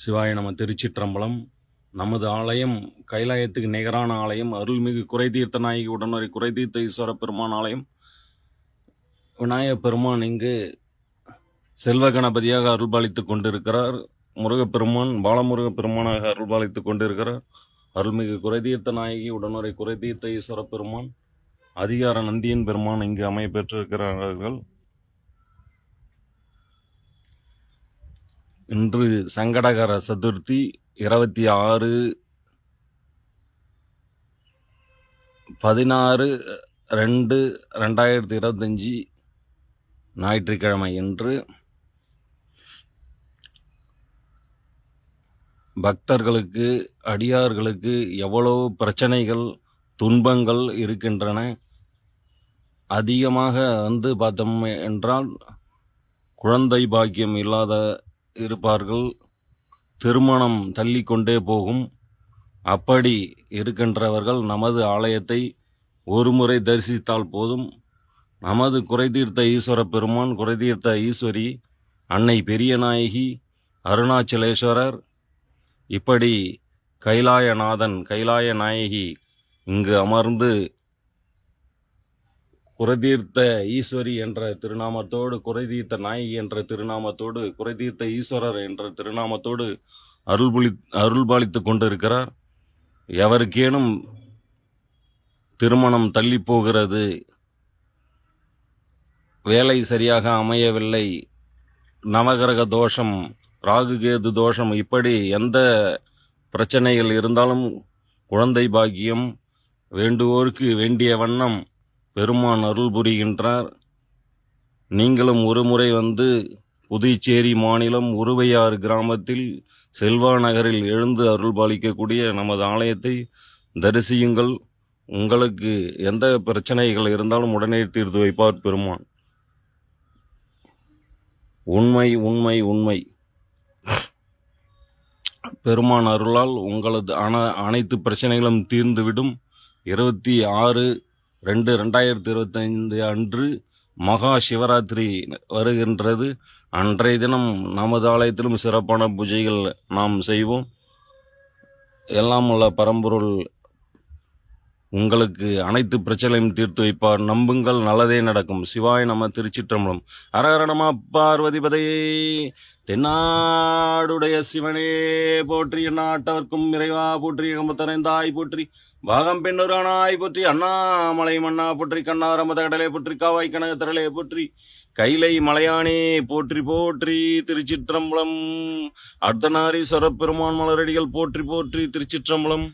சிவாய நம. திருச்சிற்றம்பலம். நமது ஆலயம் கைலாயத்துக்கு நிகரான ஆலயம், அருள்மிகு குறைதீர்த்த நாயகி உடனுரை குறைதீர்த்த ஈஸ்வர பெருமான் ஆலயம். விநாயகப் பெருமான் இங்கு செல்வ கணபதியாக அருள்பாலித்துக் கொண்டிருக்கிறார். முருகப்பெருமான் பாலமுருகப் பெருமானாக அருள்பாலித்துக் கொண்டிருக்கிறார். அருள்மிகு குறைதீர்த்த நாயகி உடனுரை குறைதீர்த்த ஈஸ்வர பெருமான், அதிகார நந்தியின் பெருமான் இங்கு அமைய பெற்றிருக்கிறார்கள். இன்று சங்கடகர சதுர்த்தி 26/16/2025 ஞாயிற்றுக்கிழமை. இன்று பக்தர்களுக்கு, அடியார்களுக்கு எவ்வளவு பிரச்சனைகள், துன்பங்கள் இருக்கின்றன. அதிகமாக பார்த்தோம் என்றால் குழந்தை பாக்கியம் இல்லாத இருப்பார்கள். திருமணம் தள்ளி கொண்டே போகும். அப்படி இருக்கின்றவர்கள் நமது ஆலயத்தை ஒருமுறை தரிசித்தால் போதும். நமது குறைதீர்த்த ஈஸ்வர பெருமான், குறைதீர்த்த ஈஸ்வரி, அன்னை பெரியநாயகி, அருணாச்சலேஸ்வரர், இப்படி கைலாயநாதன், கைலாய நாயகி இங்கு அமர்ந்து குறைதீர்த்த ஈஸ்வரி என்ற திருநாமத்தோடு, குறைதீர்த்த நாயகி என்ற திருநாமத்தோடு, குறைதீர்த்த ஈஸ்வரர் என்ற திருநாமத்தோடு அருள்பாலித்து கொண்டிருக்கிறார். எவருக்கேனும் திருமணம் தள்ளி போகிறது, வேலை சரியாக அமையவில்லை, நவகிரக தோஷம், ராகுகேது தோஷம், இப்படி எந்த பிரச்சனைகள் இருந்தாலும் குழந்தை பாக்கியம் வேண்டுவோருக்கு வேண்டிய வண்ணம் பெருமான் அருள் புரிகின்றார். நீங்களும் ஒரு முறை புதுச்சேரி மாநிலம் உருவையாறு கிராமத்தில் செல்வா நகரில் எழுந்து அருள் பாலிக்கக்கூடிய நமது ஆலயத்தை தரிசியுங்கள். உங்களுக்கு எந்த பிரச்சனைகள் இருந்தாலும் உடனே தீர்த்து வைப்பார் பெருமான். உண்மை உண்மை உண்மை. பெருமான் அருளால் உங்களது அனைத்து பிரச்சனைகளும் தீர்ந்துவிடும். 26/2/2025 அன்று மகா சிவராத்திரி வருகின்றது. அன்றைய தினம் நமது ஆலயத்திலும் சிறப்பான பூஜைகள் நாம் செய்வோம். எல்லாம் உள்ள பரம்பொருள் உங்களுக்கு அனைத்து பிரச்சனையும் தீர்த்து வைப்பார். நம்புங்கள், நல்லதே நடக்கும். சிவாய நம. திருச்சிற்றம்பலம். ஹரஹர நம பார்வதிபதையே. தென்னாடுடைய சிவனே போற்றி, நாட்டவர்க்கும் இறைவா போற்றி, கம்பத்தரைந்தாய் போற்றி, பாகம் பெண்ணுரானாய் போற்றி, அண்ணாமலை மன்னா போற்றி, கண்ணாரமத கடலை போற்றி, காவாய் கனக திரளே போற்றி, கைலை மலையானே போற்றி போற்றி. திருச்சிற்றம்பலம். அர்த்தநாரீஸ்வர பெருமான் மலரடிகள் போற்றி போற்றி. திருச்சிற்றம்பலம்.